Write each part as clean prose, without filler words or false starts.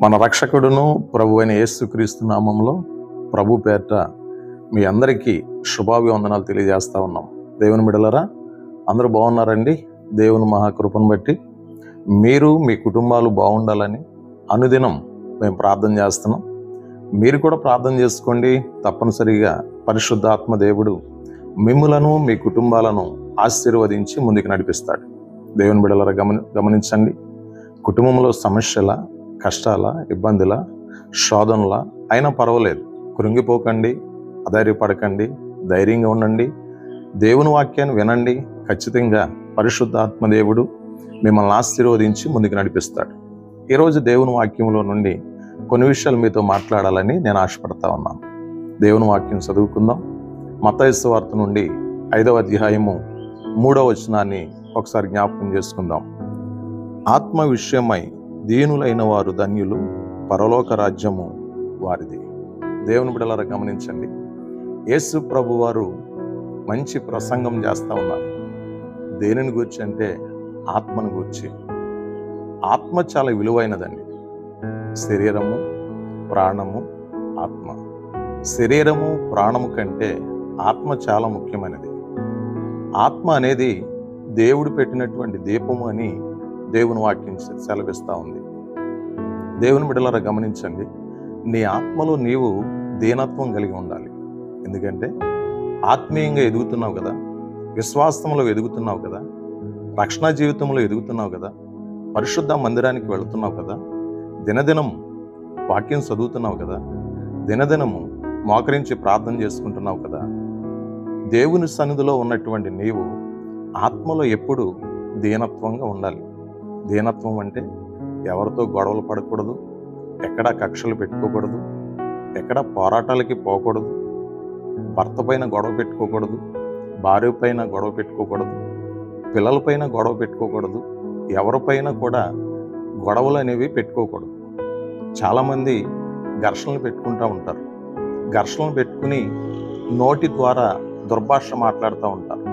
మన రక్షకుడును ప్రభు అయిన యేసుక్రీస్తు నామంలో ప్రభు పేరిట మీ అందరికీ శుభాభివందనాలు తెలియజేస్తా ఉన్నాం. దేవుని బిడ్డలారా, అందరూ బాగున్నారండి. దేవుని మహాకృపను బట్టి మీరు మీ కుటుంబాలు బాగుండాలని అనుదినం మేము ప్రార్థన చేస్తున్నాం. మీరు కూడా ప్రార్థన చేసుకోండి. తప్పనిసరిగా పరిశుద్ధాత్మ దేవుడు మిమ్ములను మీ కుటుంబాలను ఆశీర్వదించి ముందుకు నడిపిస్తాడు. దేవుని బిడ్డలారా, గమనించండి. కుటుంబంలో సమస్యల, కష్టాల, ఇబ్బందుల, శోధనల అయినా పర్వాలేదు, కృంగిపోకండి, అధైర్యపడకండి, ధైర్యంగా ఉండండి. దేవుని వాక్యాన్ని వినండి. ఖచ్చితంగా పరిశుద్ధాత్మ దేవుడు మిమ్మల్ని ఆశీర్వదించి ముందుకు నడిపిస్తాడు. ఈరోజు దేవుని వాక్యంలో నుండి కొన్ని విషయాలు మీతో మాట్లాడాలని నేను ఆశపడతా ఉన్నాను. దేవుని వాక్యం చదువుకుందాం. మత్తయి సువార్త నుండి 5వ అధ్యాయము 3వ వచనాన్ని ఒకసారి జ్ఞాపకం చేసుకుందాం. ఆత్మ విషయమై దీనులైన వారు ధన్యులు, పరలోక రాజ్యము వారిది. దేవుని బిడ్డలారా, గమనించండి. యేసు ప్రభు వారు మంచి ప్రసంగం చేస్తూ ఉన్నారు. దేనిని గూర్చి అంటే ఆత్మను గూర్చి. ఆత్మ చాలా విలువైనదండి. శరీరము, ప్రాణము, ఆత్మ. శరీరము, ప్రాణము కంటే ఆత్మ చాలా ముఖ్యమైనది. ఆత్మ అనేది దేవుడు పెట్టినటువంటి దీపము అని దేవుని వాక్యం సెలవిస్తూ ఉంది. దేవుని బిడ్డలారా, గమనించండి. నీ ఆత్మలో నీవు దీనత్వం కలిగి ఉండాలి. ఎందుకంటే ఆత్మీయంగా ఎదుగుతున్నావు కదా, విశ్వాసంలో ఎదుగుతున్నావు కదా, రక్షణ జీవితంలో ఎదుగుతున్నావు కదా, పరిశుద్ధ మందిరానికి వెళుతున్నావు కదా, దినదినం వాక్యం చదువుతున్నావు కదా, దినదినము మోకరించి ప్రార్థన చేసుకుంటున్నావు కదా. దేవుని సన్నిధిలో ఉన్నటువంటి నీవు ఆత్మలో ఎప్పుడు దీనత్వంగా ఉండాలి. దీనత్వం అంటే ఎవరితో గొడవలు పడకూడదు, ఎక్కడా కక్షలు పెట్టుకోకూడదు, ఎక్కడా పోరాటాలకి పోకూడదు, భర్త పైన గొడవ పెట్టుకోకూడదు, భార్య పైన గొడవ పెట్టుకోకూడదు, పిల్లలపైన గొడవ పెట్టుకోకూడదు, ఎవరిపైన కూడా గొడవలు అనేవి పెట్టుకోకూడదు. చాలామంది ఘర్షణలు పెట్టుకుంటూ ఉంటారు. ఘర్షణలు పెట్టుకుని నోటి ద్వారా దుర్భాష మాట్లాడుతూ ఉంటారు.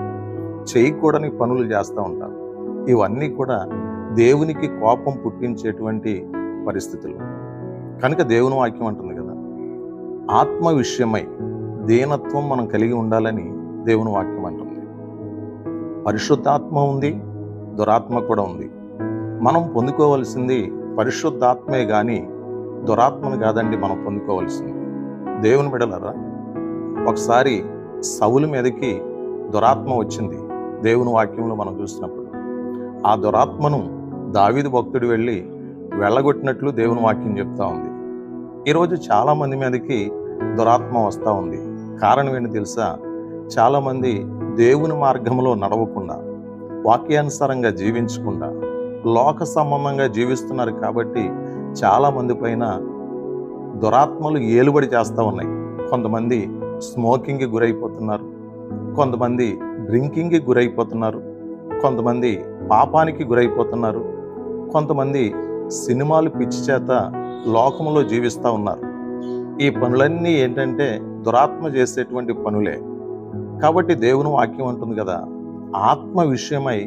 చేయకూడని పనులు చేస్తూ ఉంటారు. ఇవన్నీ కూడా దేవునికి కోపం పుట్టించేటువంటి పరిస్థితులు. కనుక దేవుని వాక్యం అంటుంది కదా, ఆత్మ విషయమై దీనత్వం మనం కలిగి ఉండాలని దేవుని వాక్యం అంటుంది. పరిశుద్ధాత్మ ఉంది, దురాత్మ కూడా ఉంది. మనం పొందుకోవలసింది పరిశుద్ధాత్మే కానీ దురాత్మను కాదండి మనం పొందుకోవలసింది. దేవుని బిడ్డలారా, ఒకసారి సౌలు మీదకి దురాత్మ వచ్చింది. దేవుని వాక్యంలో మనం చూసినప్పుడు ఆ దురాత్మను దావీదు భక్తుడు వెళ్ళి వెళ్ళగొట్టినట్లు దేవుని వాక్యం చెప్తా ఉంది. ఈరోజు చాలామంది మీదకి దురాత్మ వస్తూ ఉంది. కారణం ఏంటి తెలుసా? చాలామంది దేవుని మార్గంలో నడవకుండా, వాక్యానుసారంగా జీవించకుండా, లోక సంబంధంగా జీవిస్తున్నారు. కాబట్టి చాలామంది పైన దురాత్మలు ఏలుబడి చేస్తూ ఉన్నాయి. కొంతమంది స్మోకింగ్కి గురైపోతున్నారు, కొంతమంది డ్రింకింగ్కి గురైపోతున్నారు, కొంతమంది పాపానికి గురైపోతున్నారు, కొంతమంది సినిమాలు పిచ్చి చేత లోకంలో జీవిస్తూ ఉన్నారు. ఈ పనులన్నీ ఏంటంటే దురాత్మ చేసేటువంటి పనులే. కాబట్టి దేవుని వాక్యం అంటుంది కదా, ఆత్మ విషయమై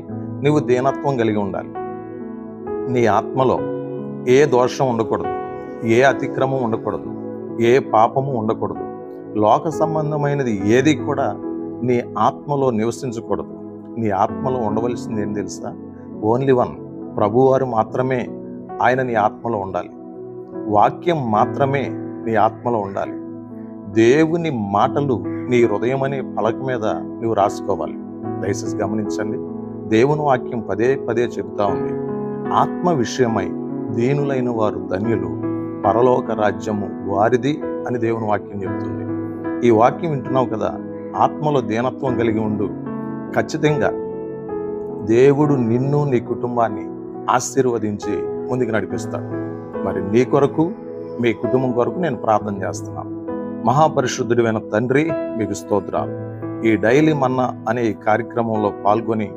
నీవు దీనత్వం కలిగి ఉండాలి. నీ ఆత్మలో ఏ దోషం ఉండకూడదు, ఏ అతిక్రమం ఉండకూడదు, ఏ పాపము ఉండకూడదు. లోక సంబంధమైనది ఏది కూడా నీ ఆత్మలో నివసించకూడదు. నీ ఆత్మలో ఉండవలసింది ఏం తెలుసా? ఓన్లీ వన్, ప్రభువారు మాత్రమే. ఆయన నీ ఆత్మలో ఉండాలి. వాక్యం మాత్రమే నీ ఆత్మలో ఉండాలి. దేవుని మాటలు నీ హృదయం అనే పలక మీద నువ్వు రాసుకోవాలి. దయచేసి గమనించండి. దేవుని వాక్యం పదే పదే చెబుతా ఉంది, ఆత్మ విషయమై దీనులైన వారు ధన్యులు, పరలోక రాజ్యము వారిది అని దేవుని వాక్యం చెబుతుంది. ఈ వాక్యం వింటున్నావు కదా, ఆత్మలో దీనత్వం కలిగి ఉండు. ఖచ్చితంగా దేవుడు నిన్ను, నీ కుటుంబాన్ని ఆశీర్వదించి ముందుకు నడిపిస్తాడు. మరి నీ కొరకు, మీ కుటుంబం కొరకు నేను ప్రార్థన చేస్తున్నాను. మహాపరిశుద్ధుడైన తండ్రి, మీకు స్తోత్రాలు. ఈ డైలీ మన్నా అనే ఈ కార్యక్రమంలో పాల్గొని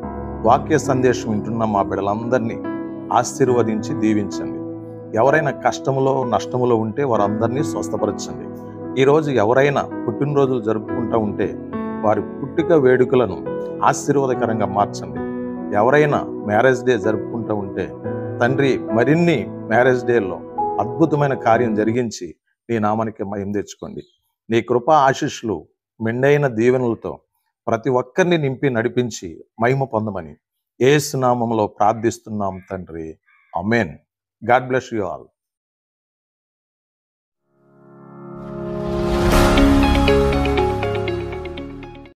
వాక్య సందేశం వింటున్న మా బిడ్డలందరినీ ఆశీర్వదించి దీవించండి. ఎవరైనా కష్టములో, నష్టములో ఉంటే వారందరినీ స్వస్థపరచండి. ఈరోజు ఎవరైనా పుట్టినరోజులు జరుపుకుంటూ ఉంటే వారి పుట్టిక వేడుకలను ఆశీర్వాదకరంగా మార్చండి. ఎవరైనా మ్యారేజ్ డే జరుపుకుంటూ ఉంటే తండ్రి, మరిన్ని మ్యారేజ్ డేల్లో అద్భుతమైన కార్యం జరిగించి నీ నామానికి మహిమ తెచ్చుకోండి. నీ కృప ఆశీస్సులు మెండైన దీవెనలతో ప్రతి ఒక్కరిని నింపి నడిపించి మహిమ పొందమని యేసు నామములో ప్రార్థిస్తున్నాం తండ్రి. ఆమేన్. God bless you all.